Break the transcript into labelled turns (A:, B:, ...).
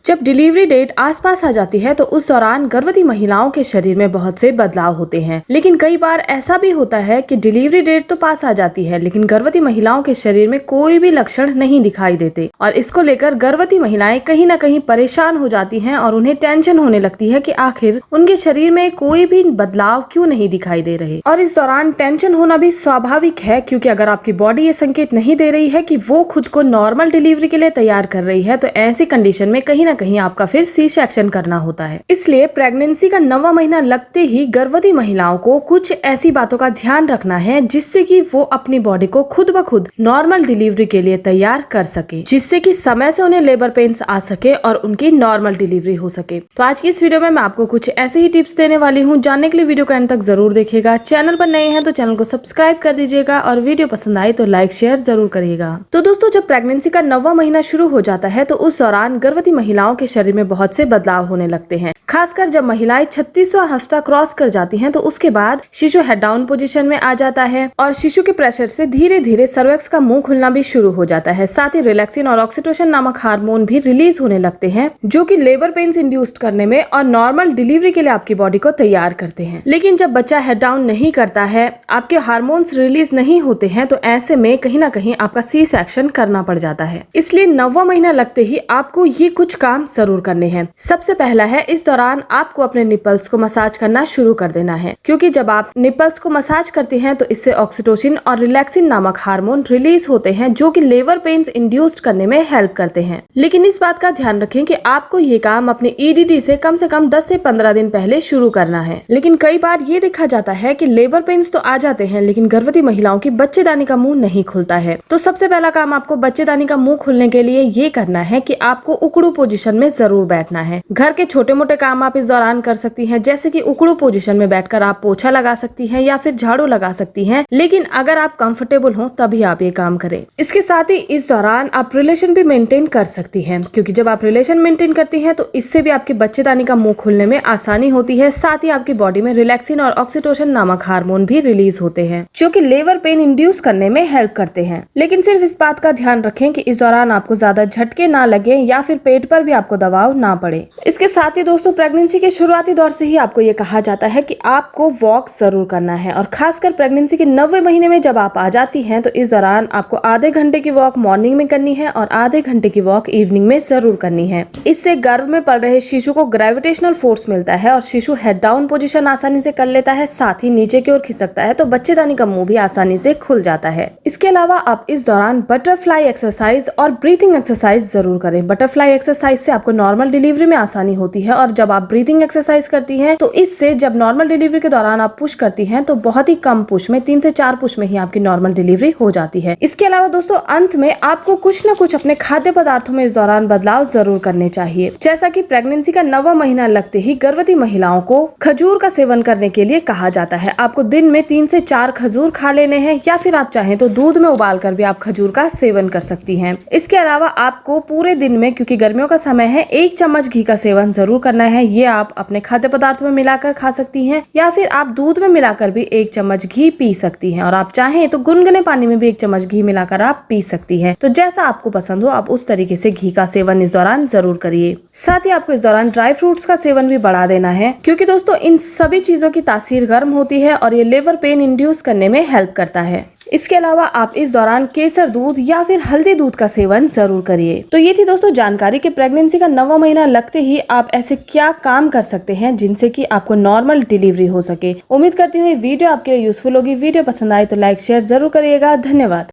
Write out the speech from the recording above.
A: जब delivery date आसपास आ जाती है तो उस दौरान गर्भवती महिलाओं के शरीर में बहुत से बदलाव होते हैं, लेकिन कई बार ऐसा भी होता है कि डिलीवरी डेट तो पास आ जाती है लेकिन गर्भवती महिलाओं के शरीर में कोई भी लक्षण नहीं दिखाई देते और इसको लेकर गर्भवती महिलाएं कहीं न कहीं परेशान हो जाती हैं और उन्हें टेंशन होने लगती है कि आखिर उनके शरीर में कोई भी बदलाव क्यों नहीं दिखाई दे रहे। और इस दौरान टेंशन होना भी स्वाभाविक है, क्योंकि अगर आपकी बॉडी ये संकेत नहीं दे रही है कि वो खुद को नॉर्मल डिलीवरी के लिए तैयार कर रही है तो ऐसी कंडीशन में कहीं न कहीं आपका फिर सी सेक्शन करना होता है। इसलिए प्रेगनेंसी का 9वां महीना लगते ही गर्भवती महिलाओं को कुछ ऐसी बातों का ध्यान रखना है जिससे कि वो अपनी बॉडी को खुद ब खुद नॉर्मल डिलीवरी के लिए तैयार कर सके, जिससे कि समय से उन्हें लेबर पेन्स आ सके और उनकी नॉर्मल डिलीवरी हो सके। तो आज की इस वीडियो में मैं आपको कुछ ऐसे ही टिप्स देने वाली हूँ। जानने के लिए वीडियो को एंड तक जरूर देखिएगा। चैनल पर नए हैं तो चैनल को सब्सक्राइब कर दीजिएगा और वीडियो पसंद आई तो लाइक शेयर जरूर करिएगा। तो दोस्तों, जब प्रेगनेंसी का 9वां महीना शुरू हो जाता है तो उस दौरान गर्भवती महिलाओं के शरीर में बहुत से बदलाव होने लगते हैं। खासकर जब महिलाएं 36वां हफ्ता क्रॉस कर जाती हैं तो उसके बाद शिशु हेड डाउन पोजीशन में आ जाता है और शिशु के प्रेशर से धीरे धीरे सर्वेक्स का मुंह खुलना भी शुरू हो जाता है। साथ ही रिलैक्सिन और ऑक्सीटोसिन नामक हार्मोन भी रिलीज होने लगते हैं जो कि लेबर पेन्स इंड्यूस्ड करने में और नॉर्मल डिलीवरी के लिए आपकी बॉडी को तैयार करते हैं। लेकिन जब बच्चा हेड डाउन नहीं करता है, आपके हार्मोन्स रिलीज नहीं होते हैं, तो ऐसे में कहीं ना कहीं आपका सी सेक्शन करना पड़ जाता है। इसलिए 9वां महीना लगते ही आपको ये कुछ काम जरूर करने हैं। सबसे पहला है, इस दौरान आपको अपने निपल्स को मसाज करना शुरू कर देना है, क्योंकि जब आप निपल्स को मसाज करते हैं तो इससे ऑक्सीटोसिन और रिलैक्सिन नामक हार्मोन रिलीज होते हैं जो कि लेबर पेन्स इंड्यूस्ड करने में हेल्प करते हैं। लेकिन इस बात का ध्यान रखें कि आपको ये काम अपने ईडीडी से कम 10 से 15 दिन पहले शुरू करना है। लेकिन कई बार ये देखा जाता है कि लेबर पेन्स तो आ जाते हैं लेकिन गर्भवती महिलाओं की बच्चेदानी का मुंह नहीं खुलता है। तो सबसे पहला काम आपको बच्चेदानी का मुंह खुलने के लिए ये करना है कि आपको उकड़ू पोजीशन में जरूर बैठना है। घर के छोटे मोटे काम आप इस दौरान कर सकती हैं, जैसे कि उकड़ू पोजीशन में बैठकर आप पोछा लगा सकती हैं या फिर झाड़ू लगा सकती हैं, लेकिन अगर आप कंफर्टेबल हो तभी आप ये काम करें। इसके साथ ही इस दौरान आप रिलेशन भी मेंटेन कर सकती हैं, क्योंकि जब आप रिलेशन मेंटेन करती हैं तो इससे भी आपकी बच्चेदानी का मुंह खुलने में आसानी होती है। साथ ही आपकी बॉडी में रिलैक्सिन और ऑक्सीटोसिन नामक हार्मोन भी रिलीज होते हैं जो कि लेबर पेन इंड्यूस करने में हेल्प करते हैं। लेकिन सिर्फ इस बात का ध्यान रखें कि इस दौरान आपको ज्यादा झटके ना लगे या फिर पेट पर भी आपको दबाव ना पड़े। इसके साथ ही दोस्तों, प्रेगनेंसी के शुरुआती दौर से ही आपको ये कहा जाता है कि आपको वॉक जरूर करना है और खासकर प्रेगनेंसी के 9वें महीने में जब आप आ जाती हैं तो इस दौरान आपको आधे घंटे की वॉक मॉर्निंग में करनी है और आधे घंटे की वॉक इवनिंग में जरूर करनी है। इससे गर्भ में पल रहे शिशु को ग्रेविटेशनल फोर्स मिलता है और शिशु हेड डाउन पोजीशन आसानी से कर लेता है, साथ ही नीचे की ओर खिसकता है तो बच्चेदानी का मुंह भी आसानी से खुल जाता है। इसके अलावा आप इस दौरान बटरफ्लाई एक्सरसाइज और ब्रीथिंग एक्सरसाइज जरूर करें। बटरफ्लाई एक्सरसाइज से आपको नॉर्मल डिलीवरी में आसानी होती है और जब आप ब्रीथिंग एक्सरसाइज करती हैं तो इससे जब नॉर्मल डिलीवरी के दौरान आप पुश करती हैं तो बहुत ही कम पुश में 3 से 4 पुश में ही आपकी नॉर्मल डिलीवरी हो जाती है। इसके अलावा दोस्तों, अंत में आपको कुछ न कुछ अपने खाद्य पदार्थों में इस दौरान बदलाव जरूर करने चाहिए। जैसा कि प्रेगनेंसी का 9वां महीना लगते ही गर्भवती महिलाओं को खजूर का सेवन करने के लिए कहा जाता है। आपको दिन में 3 से 4 खजूर खा लेने हैं या फिर आप चाहें तो दूध में उबाल कर भी आप खजूर का सेवन कर सकती हैं। इसके अलावा आपको पूरे दिन में, क्योंकि गर्मियों का समय है, 1 चम्मच घी का सेवन जरूर करना है। ये आप अपने खाद्य पदार्थ में मिलाकर खा सकती हैं या फिर आप दूध में मिलाकर भी 1 चम्मच घी पी सकती हैं और आप चाहें तो गुनगुने पानी में भी 1 चम्मच घी मिलाकर आप पी सकती हैं। तो जैसा आपको पसंद हो आप उस तरीके से घी का सेवन इस दौरान जरूर करिए। साथ ही आपको इस दौरान ड्राई फ्रूट्स का सेवन भी बढ़ा देना है, क्योंकि दोस्तों इन सभी चीजों की तासीर गर्म होती है और ये लेबर पेन इंड्यूस करने में हेल्प करता है। इसके अलावा आप इस दौरान केसर दूध या फिर हल्दी दूध का सेवन जरूर करिए। तो ये थी दोस्तों जानकारी कि प्रेगनेंसी का 9वां महीना लगते ही आप ऐसे क्या काम कर सकते हैं जिनसे कि आपको नॉर्मल डिलीवरी हो सके। उम्मीद करती हूँ ये वीडियो आपके लिए यूजफुल होगी। वीडियो पसंद आए तो लाइक शेयर जरूर करिएगा। धन्यवाद।